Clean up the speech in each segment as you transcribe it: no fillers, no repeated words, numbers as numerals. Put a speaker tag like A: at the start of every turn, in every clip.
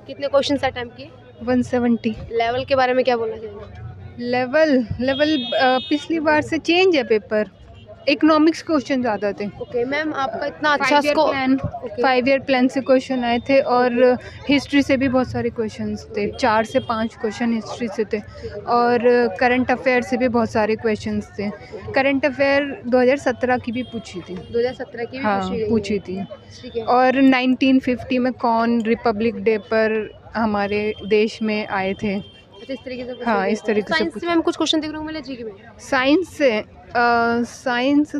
A: कितने question attempt किए?
B: 170।
A: Level के बारे में क्या बोलना चाहेंगे?
B: लेवल पिछली बार से चेंज है पेपर। इकोनॉमिक्स क्वेश्चन ज़्यादा थे।
A: ओके मैम, आपका इतना अच्छा स्कोर। ओके
B: 5 ईयर प्लान से क्वेश्चन आए थे और हिस्ट्री से भी बहुत सारे क्वेश्चंस थे। 4 से 5 क्वेश्चन हिस्ट्री से थे और करंट अफेयर से भी बहुत सारे क्वेश्चंस थे। करंट अफेयर 2017 की भी पूछी थी।
A: 2017 की भी
B: हाँ
A: पूछी गई
B: पूछी
A: है।
B: थी।
A: ठीक है।
B: और 1950 में कौन रिपब्लिक डे पर हमारे देश में आए थे।
A: अच्छा, इस तरीके से पूछा
B: हाँ
A: गया
B: इस
A: था।
B: तरीके से
A: साइंस से
B: पूछा।
A: मैम कुछ क्वेश्चन देखने को मिले जीके में?
B: साइंस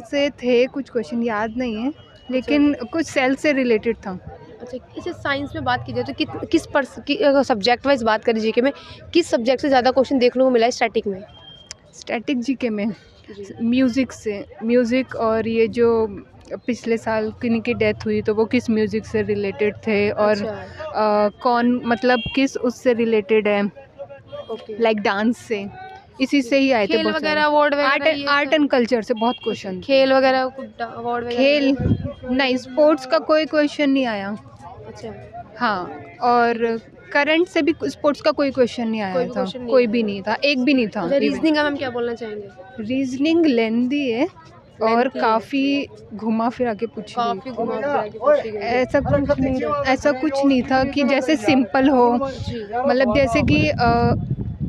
B: से थे कुछ क्वेश्चन, याद नहीं है लेकिन कुछ सेल से रिलेटेड था।
A: अच्छा, इसे साइंस में बात की जाए तो किस सब्जेक्ट वाइज बात करें जीके में, किस सब्जेक्ट से ज़्यादा क्वेश्चन देखने को मिला है स्टैटिक में?
B: स्टैटिक जीके में
A: जी।
B: म्यूज़िक से, म्यूज़िक और ये जो पिछले साल किन्हीं की डेथ हुई तो वो किस म्यूज़िक से रिलेटेड थे और
A: अच्छा।
B: कौन मतलब किस उससे रिलेटेड है,
A: ओके।
B: लाइक डांस से, इसी से ही आए थे
A: खेल
B: बहुत
A: वगैरह
B: सारे।
A: अवार्ड वगैरह ये
B: आर्ट
A: सब?
B: एंड कल्चर से बहुत क्वेश्चन।
A: खेल वगैरह कुछ अवार्ड वगैरह?
B: खेल नहीं, स्पोर्ट्स का कोई क्वेश्चन नहीं आया।
A: अच्छा,
B: हाँ, और करंट से भी स्पोर्ट्स का कोई क्वेश्चन नहीं आया
A: कोई भी
B: था।
A: क्वेश्चन नहीं
B: कोई
A: आया।
B: भी नहीं था, एक भी नहीं था।
A: अच्छा, रीजनिंग का मैम क्या बोलना चाहेंगे?
B: रीजनिंग लेंदी है और
A: Lengthy है।
B: काफ़ी घुमा फिरा के पूछी
A: काफी
B: गई।
A: घुमा फिरा के पूछी गई है।
B: ऐसा कुछ नहीं था कि जैसे सिंपल हो,
A: जी।
B: मतलब जैसे कि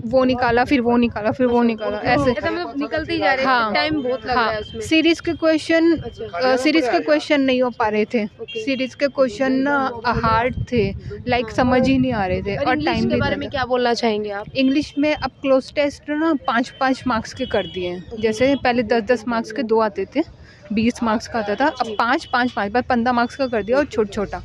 B: वो निकाला फिर वो निकाला फिर वो निकाला, ऐसे।
A: ऐसा मतलब निकलते ही जा रहे हैं।
B: हाँ
A: टाइम बहुत लग रहा है
B: हाँ,
A: उसमें।
B: सीरीज के क्वेश्चन
A: अच्छा।
B: सीरीज के क्वेश्चन नहीं हो पा रहे थे।
A: ओके।
B: सीरीज के क्वेश्चन ना हार्ड थे, लाइक समझ ही नहीं आ रहे थे
A: और
B: और
A: इंग्लिश
B: टाइम
A: के
B: भी
A: बारे
B: था।
A: में क्या बोलना चाहेंगे आप?
B: इंग्लिश में अब क्लोज टेस्ट ना 5-5 मार्क्स के कर दिए हैं। जैसे पहले 10-10 मार्क्स के 2 आते थे, 20 मार्क्स का आता था, अब 5-5-5 बार 15 मार्क्स का कर दिया और छोटा।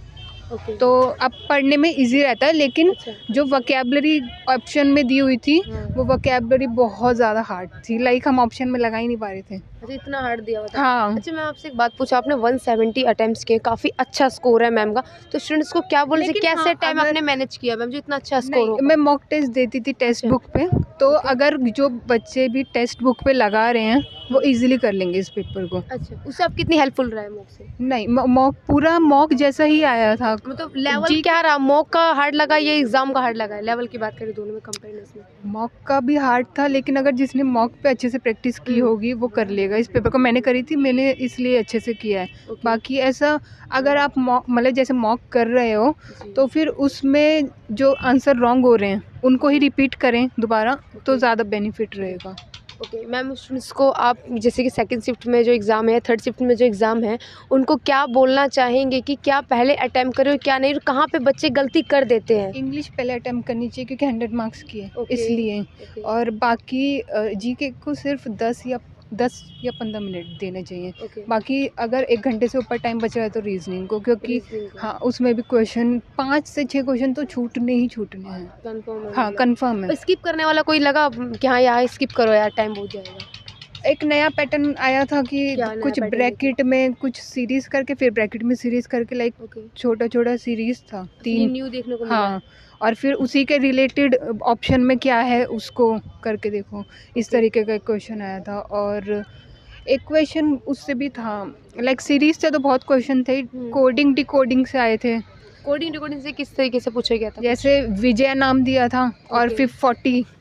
A: ओके।
B: तो अब पढ़ने में इजी रहता है, लेकिन
A: अच्छा।
B: जो वोकैबुलरी ऑप्शन में दी हुई थी
A: हाँ।
B: वो वोकैबुलरी बहुत ज़्यादा हार्ड थी, लाइक हम ऑप्शन में लगा ही नहीं पा रहे थे।
A: अच्छा, इतना हार्ड दिया हुआ था।
B: हाँ।
A: अच्छा, मैं आपसे एक बात पूछा, आपने 170 अटेम्प्ट्स किए, काफ़ी अच्छा स्कोर है मैम का, तो स्टूडेंट्स को क्या बोलना चाहिए,
B: लेकिन
A: कैसे
B: हाँ,
A: टाइम
B: अगर
A: आपने मैनेज किया मैम जो इतना अच्छा स्कोर
B: नहीं,
A: हो?
B: मैं मॉक टेस्ट देती थी टेक्स्ट बुक पे, तो अगर जो बच्चे भी टेक्स्ट बुक पे लगा रहे हैं वो इजीली कर लेंगे इस पेपर को।
A: अच्छा, उससे आप कितनी हेल्पफुल रहा है मॉक से?
B: नहीं, मॉक पूरा मॉक जैसा ही आया था।
A: मतलब लेवल क्या रहा, मॉक का हार्ड लगा या एग्जाम का हार्ड लगा है? लेवल की बात करें दोनों में कंपेरिजन में।
B: मॉक का भी हार्ड था, लेकिन अगर जिसने मॉक पे अच्छे से प्रैक्टिस की होगी वो कर लेगा। इस पेपर को मैंने करी थी, मैंने इसलिए अच्छे से किया है।
A: ओके।
B: बाकी ऐसा अगर आप मॉक मतलब जैसे मॉक कर रहे हो
A: जी।
B: तो फिर उसमें जो आंसर रॉन्ग हो रहे हैं उनको ही रिपीट करें दोबारा, तो ज़्यादा बेनिफिट रहेगा।
A: ओके मैम, स्टूडेंट्स को आप जैसे कि सेकंड शिफ्ट में जो एग्ज़ाम है, थर्ड शिफ्ट में जो एग्ज़ाम है, उनको क्या बोलना चाहेंगे कि क्या पहले अटेम्प्ट करें और क्या नहीं, और कहाँ पे बच्चे गलती कर देते हैं?
B: इंग्लिश पहले अटेम्प्ट करनी चाहिए क्योंकि 100 मार्क्स की है,
A: ओके,
B: इसलिए।
A: ओके।
B: और बाकी जीके को सिर्फ 10 या 15 मिनट देने चाहिए।
A: ओके।
B: बाकी अगर 1 घंटे से ऊपर टाइम बच रहा है तो रीजनिंग को, क्योंकि
A: रीजनिंग को।
B: हाँ उसमें भी क्वेश्चन 5 से 6 क्वेश्चन तो छूटने हैं।
A: कंफर्म है
B: हाँ
A: मतलब।
B: कंफर्म है।
A: स्किप करने वाला कोई लगा कि हाँ यार स्किप करो यार, टाइम बहुत जाएगा?
B: एक नया पैटर्न आया था कि
A: क्या नया
B: कुछ
A: पैटर्न
B: ब्रैकेट में कुछ सीरीज करके फिर ब्रैकेट में सीरीज करके, लाइक
A: ओके।
B: छोटा सीरीज था
A: ये
B: 3।
A: न्यू देखने को मिला।
B: हाँ, और फिर उसी के रिलेटेड ऑप्शन में क्या है उसको करके देखो, इस
A: ओके।
B: तरीके का एक क्वेश्चन आया था। और एक क्वेश्चन उससे भी था, लाइक सीरीज से तो बहुत क्वेश्चन थे, कोडिंग डिकोडिंग से आए थे।
A: कोडिंग रिकॉर्डिंग से किस तरीके से पूछा गया था?
B: जैसे विजय नाम दिया था और
A: ओके।
B: फिर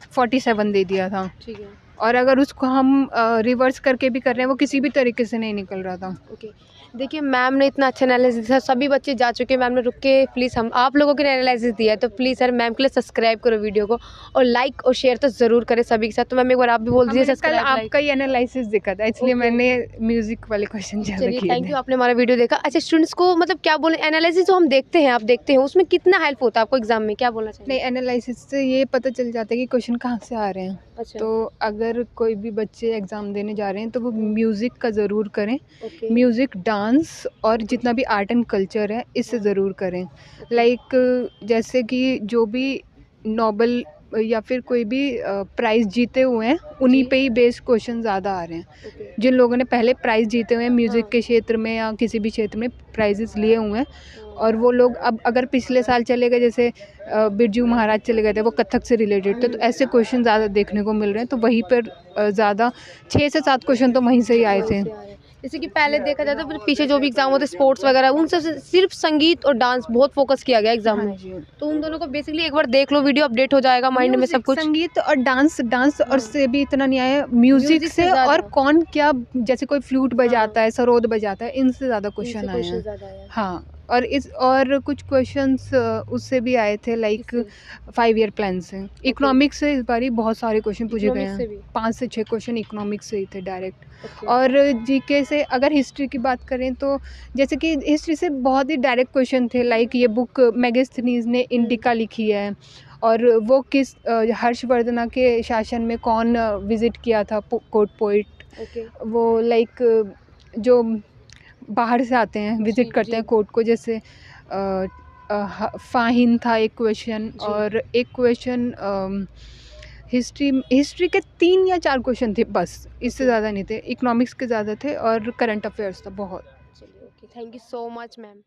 B: 47 दे दिया था,
A: ठीक है।
B: और अगर उसको हम रिवर्स करके भी कर रहे हैं वो किसी भी तरीके से नहीं निकल रहा था।
A: ओके। देखिए मैम ने इतना अच्छा एनालिसिस दिया, सभी बच्चे जा चुके हैं, मैम ने रुक के प्लीज़ हम आप लोगों के लिए एनालिसिस दिया है, तो प्लीज़ सर मैम के लिए सब्सक्राइब करो वीडियो को, और लाइक और शेयर तो ज़रूर करें सभी के साथ। तो मैम एक बार आप भी बोल दीजिए
B: कल
A: सब्सक्राइब लाइक।
B: आपका ही एनालिसिस दिखा था, इसलिए
A: ओके।
B: मैंने म्यूजिक वाले क्वेश्चन ज़्यादा
A: चलिए
B: किए
A: थैंक
B: थे।
A: यू, आपने हमारा वीडियो देखा। अच्छा, स्टूडेंट्स को मतलब क्या बोले, एनालिसिस जो हम देखते हैं, आप देखते हैं, उसमें कितना हेल्प होता है आपको एग्जाम में, क्या बोलना चाहिए?
B: नहीं, एनालिसिस से ये पता चल जाता है कि क्वेश्चन कहाँ से आ रहे हैं।
A: अच्छा।
B: तो अगर कोई भी बच्चे एग्ज़ाम देने जा रहे हैं तो वो म्यूज़िक का ज़रूर करें।
A: ओके।
B: म्यूज़िक, डांस और जितना भी आर्ट एंड कल्चर है इससे ज़रूर करें। लाइक जैसे कि जो भी नोबल या फिर कोई भी प्राइज़ जीते हुए हैं उन्हीं पे ही बेस्ड क्वेश्चन ज़्यादा आ रहे हैं।
A: ओके।
B: जिन लोगों ने पहले प्राइज़ जीते हुए हैं म्यूज़िक
A: हाँ।
B: के क्षेत्र में या किसी भी क्षेत्र में प्राइजेस लिए हुए हैं, और वो लोग अब अगर पिछले साल चले गए, जैसे बिरजू महाराज चले गए थे, वो कथक से रिलेटेड थे, तो ऐसे क्वेश्चन ज़्यादा देखने को मिल रहे हैं। तो वहीं पर ज़्यादा 6 से 7 क्वेश्चन तो वहीं से ही आए थे।
A: जैसे कि पहले देखा जाता है पीछे जो भी एग्जाम होते स्पोर्ट्स वगैरह उन सब से सिर्फ संगीत और डांस बहुत फोकस किया गया एग्जाम
B: हाँ
A: में।
B: जी।
A: तो उन दोनों को बेसिकली एक बार देख लो वीडियो, अपडेट हो जाएगा माइंड में सब
B: म्यूजिक,
A: कुछ।
B: संगीत और डांस, डांस
A: हाँ।
B: और से भी इतना नहीं आया, म्यूजिक
A: म्यूजिक से
B: से
A: ज्यादा।
B: और कौन क्या, जैसे कोई फ्लूट
A: हाँ।
B: बजाता है, सरोद बजाता है, इनसे ज़्यादा
A: इनसे
B: क्वेश्चन आए
A: क्वेश्चन
B: हैं।
A: ज्यादा आया है।
B: हाँ, और कुछ क्वेश्चंस उससे भी आए थे, लाइक
A: किससे?
B: 5 ईयर प्लान से। इकोनॉमिक्स से इस बारी बहुत सारे क्वेश्चन पूछे गए
A: इकोनॉमिक्स से
B: हैं,
A: भी।
B: 5 से 6 क्वेश्चन इकोनॉमिक्स से ही थे डायरेक्ट।
A: ओके।
B: और जीके से अगर हिस्ट्री की बात करें तो जैसे कि हिस्ट्री से बहुत ही डायरेक्ट क्वेश्चन थे, लाइक ये बुक मेगास्थनीज ने इंडिका लिखी है और वो किस हर्षवर्धना के शासन में कौन विजिट किया था कोर्ट पोइट,
A: ओके।
B: वो लाइक जो बाहर से आते हैं विजिट
A: जी,
B: करते हैं
A: जी।
B: कोर्ट को, जैसे फाहिन था एक क्वेश्चन,
A: जी।
B: और एक क्वेश्चन हिस्ट्री के 3 या 4 क्वेश्चन थे बस, इससे
A: ओके।
B: ज़्यादा नहीं थे। इकोनॉमिक्स के ज़्यादा थे और करंट अफेयर्स था बहुत।
A: चलिए, okay, thank you so much ma'am.